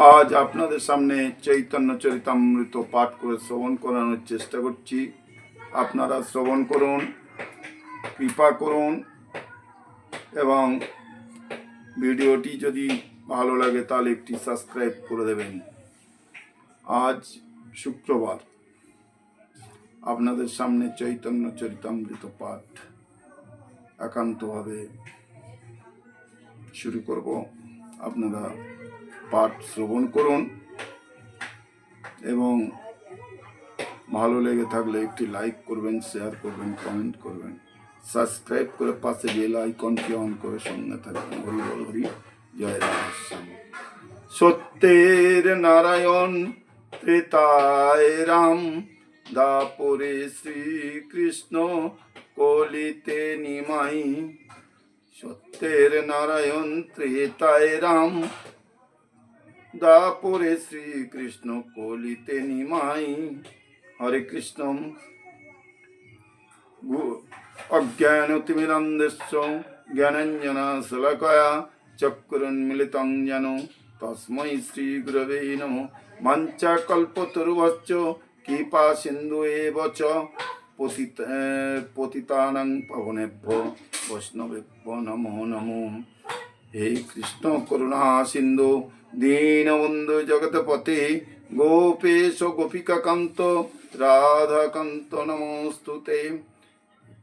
আজ আপনাদের সামনে চৈতন্য চরিতামৃত পাঠ করে শ্রবণ করানোর চেষ্টা করছি। আপনারা শ্রবণ করুন, কৃপা করুন এবং ভিডিওটি যদি ভালো লাগে তাহলে একটি সাবস্ক্রাইব করে দেবেন। আজ শুক্রবার আপনাদের সামনে চৈতন্য চরিতামৃত পাঠ একান্তভাবে শুরু করব। আপনারা পাঠ শ্রবণ করুন এবং ভালো লেগে থাকলে একটি লাইক করবেন, শেয়ার করবেন, কমেন্ট করবেন, সাবস্ক্রাইব করে পাশে বেল আইকনটি অন করে সঙ্গে থাকবেন। হরি বল হরি, জয় রাধেশ্যাম। সত্যের নারায়ণ, ত্রেতায় রাম, দাপরে শ্রীকৃষ্ণ, কলিতে নিমাই। সত্যের নারায়ণ, ত্রেতায় রাম, দাপরে শ্রীকৃষ্ণ, কলিতে নিমাই। হরে কৃষ্ণ। অজ্ঞানতিমিরান্ধস্য জ্ঞানাঞ্জনশলাকয়া চক্ষুরুন্মিলিतं যেন তস্मै শ্রীগুরবে নমঃ। বাঞ্ছাকল্পতরুভ্যশ্চ কৃপা সিন্ধুএব চ পতিতানাং পাবনেভ্যো বৈষ্ণবেভ্যো নমো নমো। হে কৃষ্ণ করুণা সিন্ধু দীনবন্ধু জগৎপতে গোপেশ গোপিকাকান্ত রাধাকান্ত নমস্তুতে।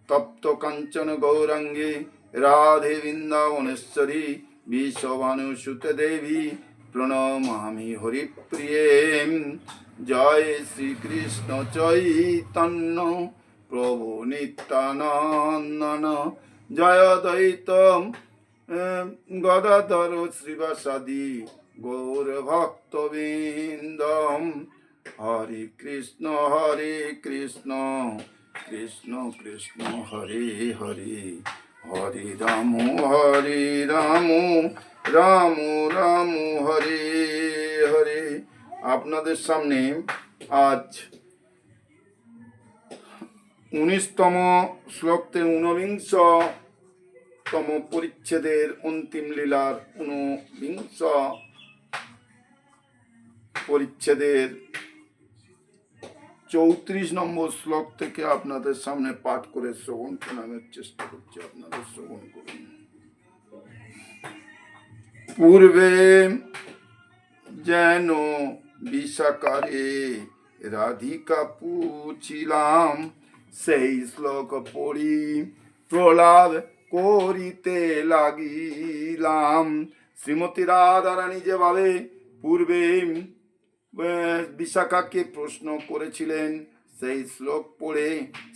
তপ্ত কাঞ্চন গৌরাঙ্গে রাধে বৃন্দাবনেশ্বরী বিশ্বভানুসুতে দেবী প্রণমামি হরিপ্রিয়ে। জয় শ্রীকৃষ্ণ চৈতন্য প্রভু নিত্যানন্দ, জয় দ্বৈত গদাধর শ্রীবাসাদি গৌর ভক্তবৃন্দ। হরে কৃষ্ণ কৃষ্ণ কৃষ্ণ হরে হরে, হরে রাম রাম রাম হরে হরে। আপনাদের সামনে আজ 19তম শ্লোকতে 19তম পরিচ্ছেদের অন্তিম লীলার 19 পরিচ্ছেদের 34 নম্বর শ্লোক থেকে আপনাদের সামনে পাঠ করে শ্রবণ করানোর চেষ্টা করছি। আপনাদের শ্রবণ করুন। পূর্বে যেন বিষাকারে রাধিকা পুছিলাম, সেই শ্লোক পড়ি প্রলাপ করিতে লাগিলাম। শ্রীমতী রাধারানী যেভাবে পূর্বে বিশাখাকে প্রশ্ন করেছিলেন, সেই শ্লোক পড়ে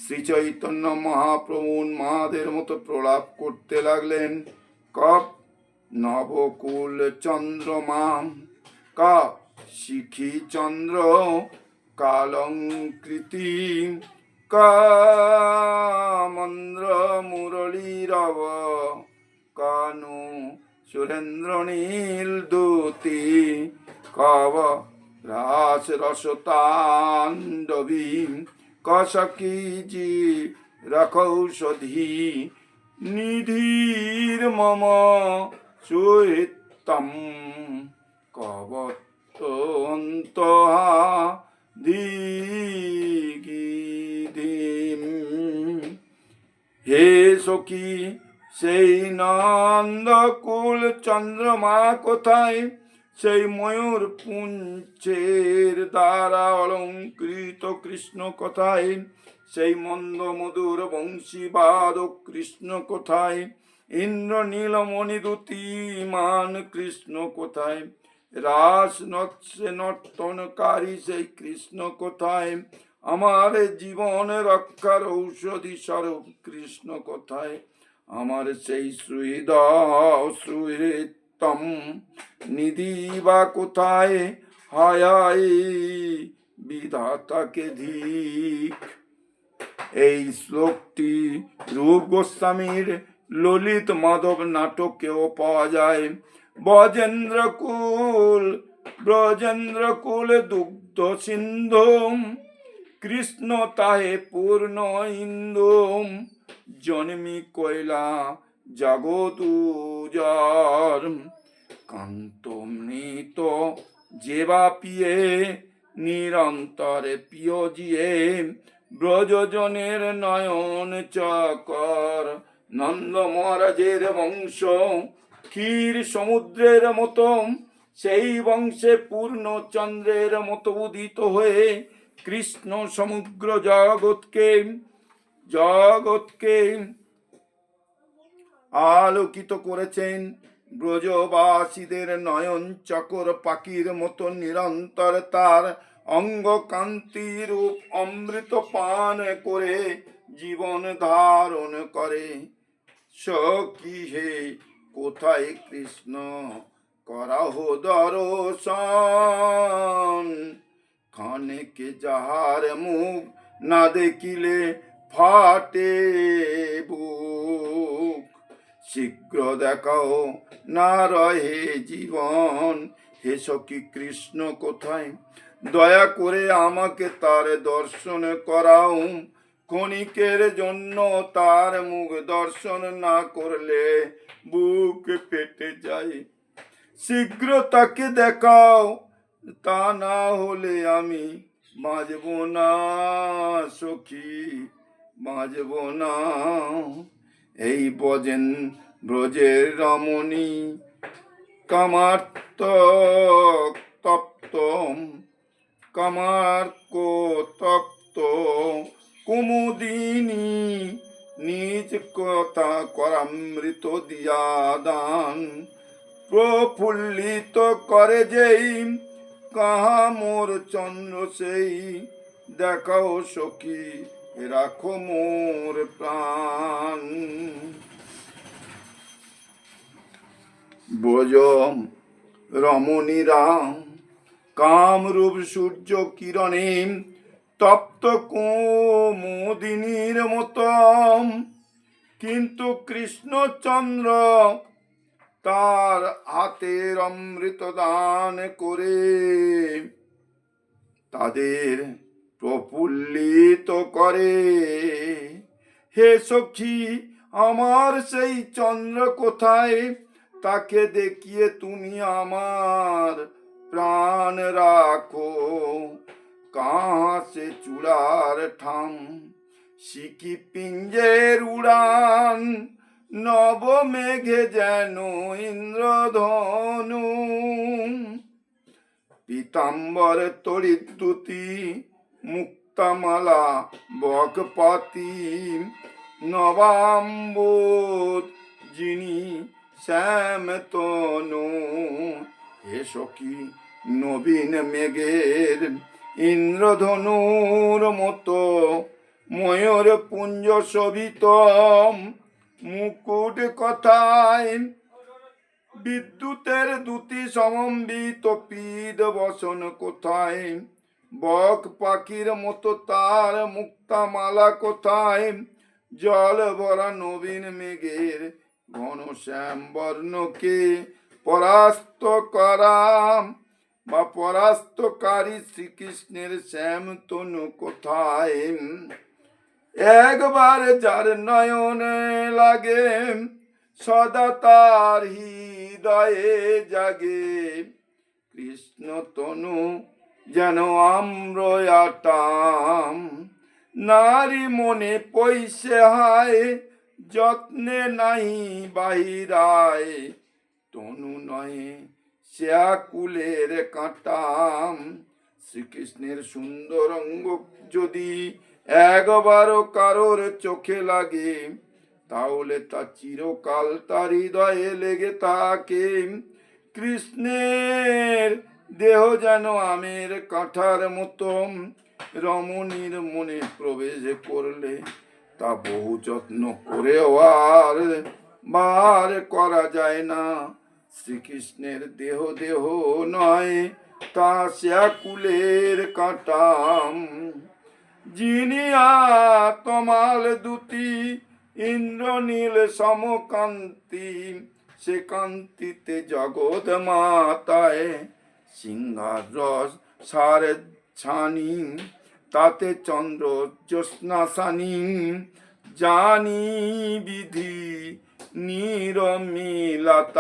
শ্রী চৈতন্য মহাপ্রভু মাদের মতো প্রলাপ করতে লাগলেন। কপ নবকুল চন্দ্রমা, কা শিখি চন্দ্র কালঙ্কৃতি, কামন্দ্র মুরলীরব, কানু সুরেন্দ্র নীল দূতি, কব রাস রসতাণ্ডবী, কসকি জি রখৌষধি, নিধির মম সুহিতম, কবতন্তহা দিগিধিম। হে সখী, সেই নন্দকুল চন্দ্রমা কোথায়? সেই ময়ূর পুঞ্চের দ্বারা অলঙ্কৃত কৃষ্ণ কোথায়? সেই মন্দ মধুর বংশীবাদ কৃষ্ণ কোথায়? ইন্দ্র নীলমণি দ্যুতিমান কৃষ্ণ কোথায়? রাস নৎসে নর্তনকারী সেই কৃষ্ণ কোথায়? আমার জীবন রক্ষার ঔষধি স্বরূপ কৃষ্ণ কোথায়? আমার সেই সুহৃদম নিধি বা কোথায়? হায় বিধাতাকে ধিক। এই শ্লোকটি রূপ গোস্বামীর ললিত মাধব নাটকেও পাওয়া যায়। ব্রজেন্দ্রকুল দুগ্ধ সিন্ধু, কৃষ্ণ তাহে পূর্ণ ইন্দু, জন্মি কয়লা জগদুজার, কান্তমৃত যেবা পিয়ে নিরন্তরে পিয় জিয়ে ব্রজজনের নয়ন চকর নন্দ মহারাজের বংশ ক্ষীর সমুদ্রের মতো সেই বংশে পূর্ণ চন্দ্রের মতো উদিত হয়ে কৃষ্ণ সমগ্র জগৎকে আলোকিত করেছেন। ব্রজবাসীদের নয়ন চকর পাখির মতো নিরন্তর তার অঙ্গ কান্তি রূপ অমৃত পান করে জীবন ধারণ করে। সখী হে কোথায় কৃষ্ণ করাহ দর্শন, খানেকে যাহার মুখ না দেখিলে ফাটে বুক, শীঘ্র দেখাও না রহে জীবন। হে সখী কৃষ্ণ কোথায়, দয়া করে আমাকে তার দর্শন করাও। ক্ষণিকের জন্য তার মুখ দর্শন না করলে বুক ফেটে যায়। শীঘ্র তাকে দেখাও, তা না হলে আমি বাঁচব না সখী, বাঁচব না। এই বজেন ব্রজের রমণী কামার্ত তপ্ত কামার্ক তপ্ত কুমুদিনী নিজ কথা করামৃত দিয়া দান প্রফুল্লিত করে যেই, কাহা মোর চন্দ্র সেই, দেখাও সখী রাখো মোর প্রাণ। ব্রজ রমণীরা কামরূপ সূর্য কিরণে তপ্ত কুমুদিনীর মতম, কিন্তু কৃষ্ণচন্দ্র তার হাতের অমৃত দান করে তাদের প্রফুল্লিত করে। হে সখী আমার সেই চন্দ্র কোথায়, তাকে দেখিয়ে তুমি আমার প্রাণ রাখো। কাহা সে চূড়ার ঠাম, সিকি পিঞ্জের উড়ান, নব মেঘে যেন ইন্দ্রধনু। পীতাম্বর তড়িদ্যুতি মুক্তামালা বকপাতি, নবাম্বোধ যিনি শ্যাম তনু। হে সখী নবীন মেঘের ইন্দ্রধনুর মতো ময়ূর পুঞ্জ শোভিত মুকুট কথায়, বিদ্যুতের দ্যুতি সমম্বিত পীদ বসন কোথায়, বক পাখির মতো তার মুক্তামালা কোথায়, জল ভরা নবীন মেঘের ঘন শ্যাম বর্ণকে পরাস্ত করা বা পরাস্তকারী শ্রীকৃষ্ণের শ্যাম তনু কোথায়। একবার যার নয়নে লাগে সদা তার হৃদয়ে জাগে, কৃষ্ণ তনু যেন আম্রয়াটাম। নারী মনে পৈশে হায়, যত্নে নাহি বাহিরায়, তনু নয়ে সে আকুলের কাঁটাম। শ্রীকৃষ্ণের সুন্দর অঙ্গ যদি একবারও কারোর চোখে লাগে, তাহলে তা চিরকাল তার হৃদয়ে লেগে থাকে। কৃষ্ণের দেহ যেন আমের কাঁঠার মতো, রমণীর মনে প্রবেশ করলে তা বহু যত্ন করেও আর বার করা যায় না। শ্রীকৃষ্ণের দেহ দেহ নয়, তা শ্যাকুলের কাঁটাম। যিনি তমাল দুতি ইন্দ্রনীল সমকান্তি, সে কান্তিতে জগৎ মাতায় সিংহার রস সার ছানি, তাতে চন্দ্র জ্যোৎস্নাসানি, জানি বিধি নিরমিলাতায়।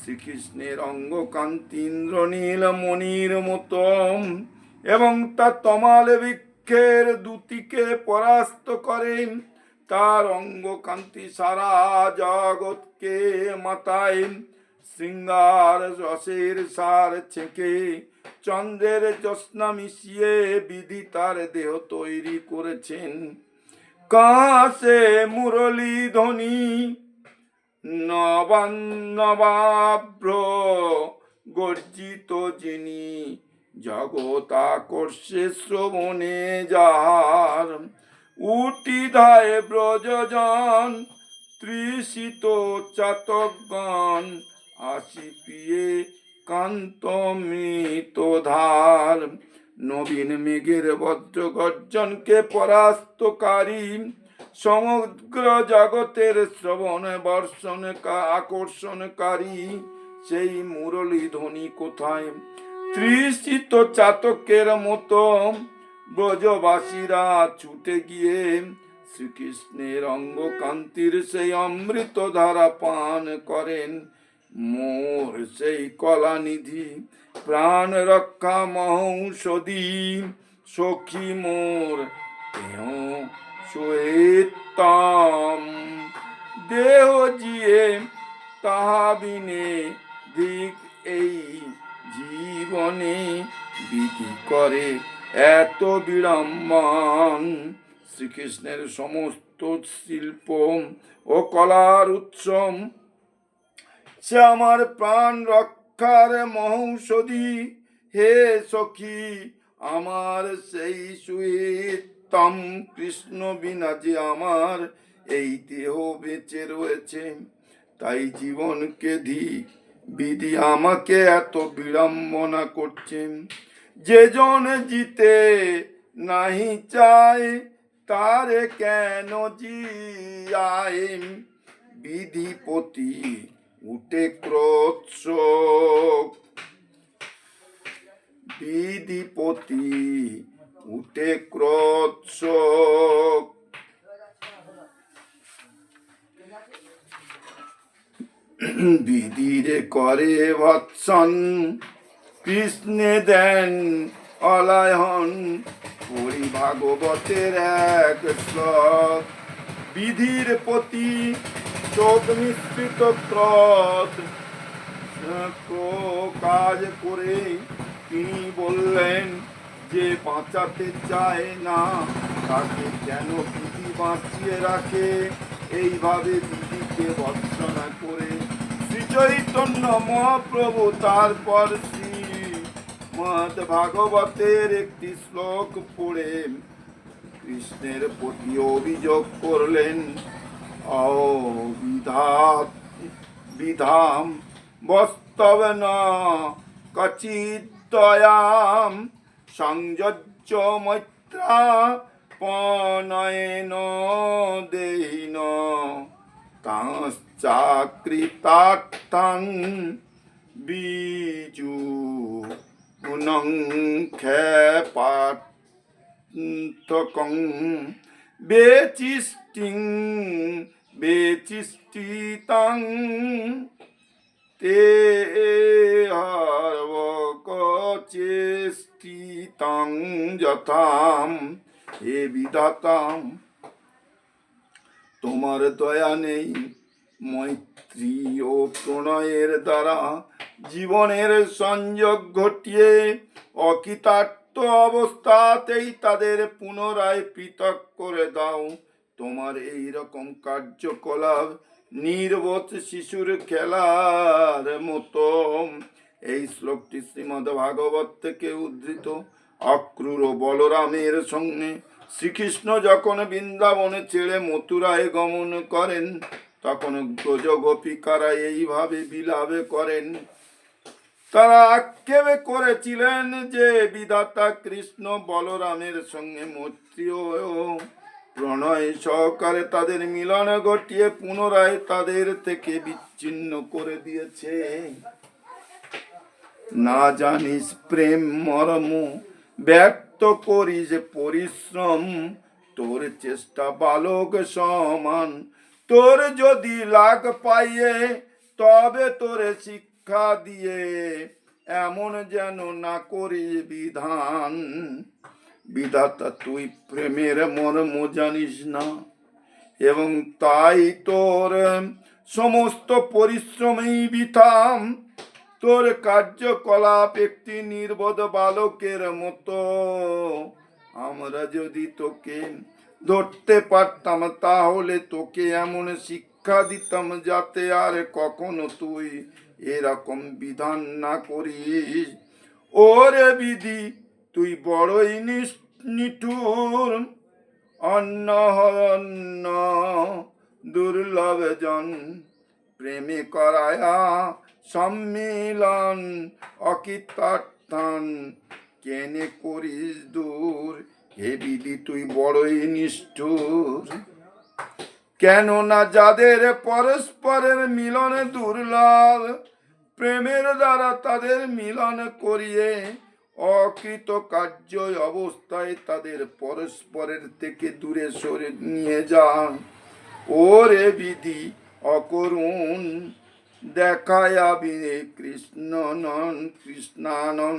শ্রীকৃষ্ণের অঙ্গ কান্তি ইন্দ্রনীল মণির মতো, এবং তার তমাল বৃক্ষের দুটিকে পরাস্ত করে। তার অঙ্গ কান্তি সারা জগৎকে মাতায়। শৃঙ্গার রসের সার ছেঁকে চন্দ্রের জ্যোৎস্না মিশিয়ে বিধি তার দেহ তৈরি করেছেন। কাশে মুরলী ধ্বনি নবাভ্র গর্জিত যিনি, জগৎ আকর্ষে শ্রবণে যার। উটি ধায় ব্রজজন তৃষিত চাতকগণ, আসি পিয়ে কান্ত মৃত ধার। নবীন মেঘের বজ্র গর্জনকে পরাস্তকারী, সমগ্র জগতের শ্রবণ বর্ষণ আকর্ষণকারী সেই মুরলী ধ্বনি কোথায়? তৃষিত চাতকের মতো ব্রজবাসীরা ছুটে গিয়ে শ্রীকৃষ্ণের অঙ্গ কান্তির সেই অমৃত ধারা পান করেন। মোর সেই কলানিধি প্রাণ রক্ষা মহৌষধি, সখী মোর দেহ শ্বেতাম। দেহ জিয়ে তাহা বিনে দিক এই জীবনে, বিধি করে এত বিড়ম্বন। শ্রীকৃষ্ণের সমস্ত শিল্প ও কলার উৎসব, সে আমার প্রাণ রক্ষার মহৌষধি। হে সখী, আমার সেই সুহিতম কৃষ্ণ বিনা যে আমার এই দেহ বেঁচে রয়েছে, তাই জীবনকে বিধি আমাকে এত বিড়ম্বনা করছেন। যে জন জিতে নাহি চায়, তারে কেন জিয়ায়? বিধিপতি উঠে ক্রোধ শোক, বিধিপতি উঠে ক্রোধ শোক। বিধিরে করে ভৎসন, কৃষ্ণে দেন অলায়ন। পড়ি ভাগবতের এক শ্লোক, বিধির প্রতি চোখ মিশ্রিত ক্রোধ। কাজ করে তিনি বললেন, যে বাঁচাতে চায় না তাকে কেন বিধি বাঁচিয়ে রাখে? এইভাবে বিধিকে ভৎসনা করে শ্রী চৈতন্য মহাপ্রভু তারপর শ্রীমদ্ ভাগবতের একটি শ্লোক পড়ে কৃষ্ণের প্রতি অভিযোগ করলেন। বিধাম বস্তব না কচিদয়াম, সংযজ্য মৈত্রা পনয়েন দেহিন, তাশ্চাকৃতার্থান বিজু গুণং ক্ষেপার্থকং বেচিষ্টিতাং তে হর্বকচেষ্টিতাং যথাম। হে বিধাতাম, তোমার দয়া নেই? মৈত্রী ও প্রণয়ের দ্বারা জীবনের সংযোগ ঘটিয়ে অকৃতার্থ অবস্থাতেই তাদের পুনরায় পৃথক করে দাও। তোমার এই রকম কার্যকলাপ নির্বোধ শিশুর খেলার মতো। এই শ্লোকটি শ্রীমদ্ ভাগবত থেকে উদ্ধৃত। অক্রূর বলরামের সঙ্গে শ্রীকৃষ্ণ যখন বৃন্দাবনে ছেড়ে মথুরায় গমন করেন, তখন ব্রজ গোপিকারা এইভাবে বিলাপ করেন। তারা আক্ষেপ করেছিলেন যে বিধাতা কৃষ্ণ বলরামের সঙ্গে মৈত্রী ও প্রণয় সহকারে তাদের মিলন ঘটিয়ে পুনরায় তাদের থেকে বিচ্ছিন্ন করে দিয়েছে। না জানিস প্রেম মর্ম, ব্যর্থ করিস পরিশ্রম। তোর চেষ্টা বালক সমান, তোর যদি লাগ পাইয়ে তবে তোরে শিক্ষা দিয়ে এমন যেন না করি বিধান। বিধাতা তুই প্রেমের মর্ম জানিস না, এবং তাই তোর সমস্ত পরিশ্রমেই বৃথাম। তোর কার্যকলাপ একটি নির্বোধ বালকের মতো। আমরা যদি তোকে ধরতে পারতাম, তাহলে তোকে এমন শিক্ষা দিতাম যাতে আর কখনো তুই এরকম বিধান না করিস। ওরে বিধি, তুই বড়ই নিঠুর। অন্য অন্য দুর্লভ জন প্রেমে করায়া সম্মিলন অকৃতার্থন কেনে করিস দূর। হে বিধি, তুই বড়ই নিষ্ঠুর। কেননা যাদের পরস্পরের মিলন দুর্লভ, প্রেমের দ্বারা তাদের মিলন করিয়ে অকৃত কার্য অবস্থায় তাদের পরস্পরের থেকে দূরে সরে নিয়ে যান। ওরে বিধি অকরুণ দেখায়া বিনে কৃষ্ণানন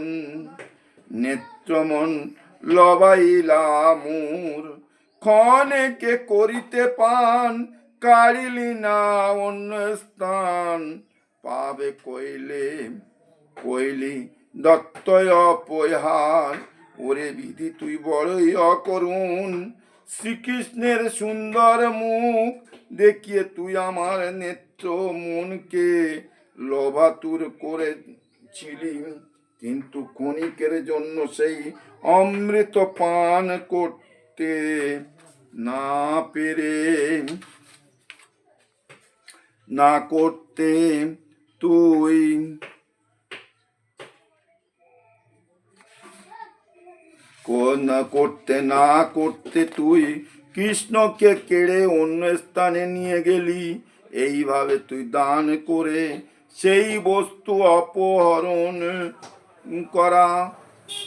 নেত্রমন লবাইলা মোর। ক্ষণেকে করিতে পান কাড়িলি না অন্য স্থান। পাবে কইলি দত্তয় অপহার। ওরে বিধি, তুই বড়ই অকরুণ। শ্রীকৃষ্ণের সুন্দর মুখ দেখিয়ে তুই আমার নেত্র মনকে লোভাতুর করেছিলি, কিন্তু ক্ষণিকের জন্য সেই অমৃত পান করতে না পেরে না করতে তুই কৃষ্ণকে কেড়ে অন্য স্থানে নিয়ে গেলি। এইভাবে তুই দান করে সেই বস্তু অপহরণ করা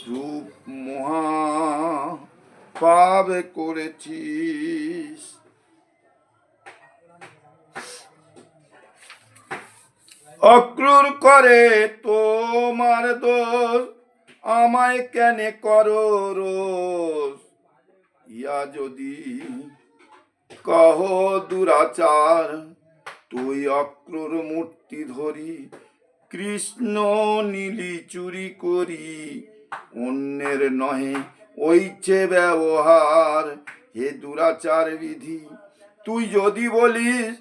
রূপ মহা পাপ করেছিস। অক্রূর করে তোমার দোষ, আমায় কেনে করো রোষ। ইয়া যদি কহ দুরাচার, তুই অক্রূর মূর্তি ধরি কৃষ্ণ নীলি চুরি করি। অন্যের নহে ওইছে ব্যবহার। হে দুরাচার বিধি, তুই যদি বলিস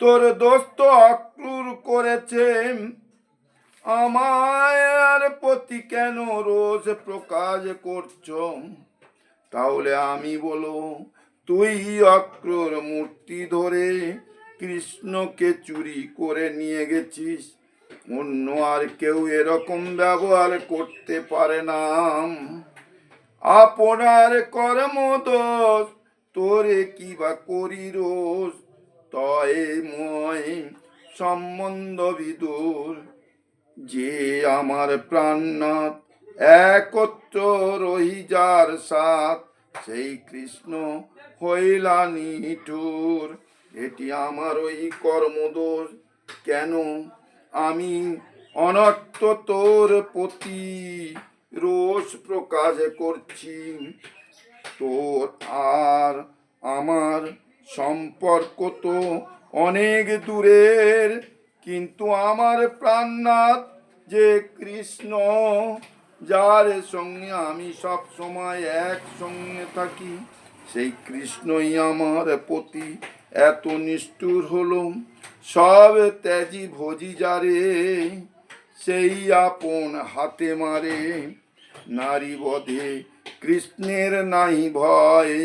তোর দোস্ত অক্রূর করেছে, আমার প্রতি কেন রোজ প্রকাশ করছ? তাহলে আমি বলো, তুই অক্রূর মূর্তি ধরে কৃষ্ণকে চুরি করে নিয়ে গেছিস। অন্য আর কেউ এরকম ব্যবহার করতে পারে না। আপনার কর্ম দোষ, তোরে কি বা করি রোষ। তয় ময় সম্বন্ধ বিদুর, যে আমার প্রাণনাথ একত্র রহি যার সাথ, সেই কৃষ্ণ হইলা নিঠুর। এটি আমার ওই কর্মদোষ। কেন আমি অনর্থ তোর প্রতি রোষ প্রকাশ করছি? তোর আর আমার সম্পর্ক তো অনেক দূরের, কিন্তু আমার প্রাণনাথ যে কৃষ্ণ, যার সঙ্গে আমি সব সময় একসঙ্গে থাকি, সেই কৃষ্ণই আমার প্রতি এত নিষ্ঠুর হলো। সব ত্যাজি ভোজি যারে, সেই আপন হাতে মারে। নারী বধে কৃষ্ণের নাই ভয়,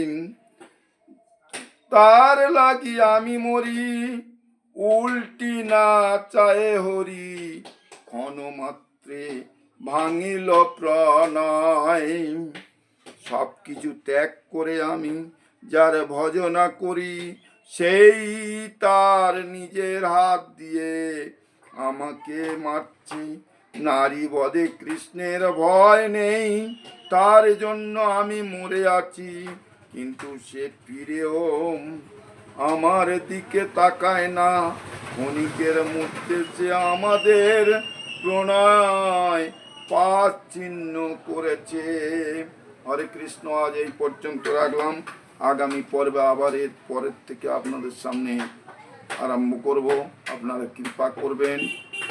তার লাগি আমি মরি। উল্টি না চায়ে হরি, ক্ষণমাত্রে ভাঙিল প্রণয়। সব কিছু ত্যাগ করে আমি যার ভজনা করি, সেই তার নিজের হাত দিয়ে আমাকে মারছে। নারী বধে কৃষ্ণের ভয় নেই, তার জন্য আমি মরে আছি, কিন্তু সে ফিরেও আমার দিকে তাকায় না। ক্ষণিকের মধ্যে সে আমাদের প্রণয় পাদ চিহ্ন করেছে। হরে কৃষ্ণ, আজ এই পর্যন্ত রাখলাম। আগামী পর্বে আবার এর পরের থেকে আপনাদের সামনে আরম্ভ করব। আপনারা কৃপা করবেন।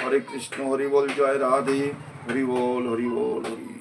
হরে কৃষ্ণ, হরি বল, জয় রাধে, হরি বল, হরি বল, হরি।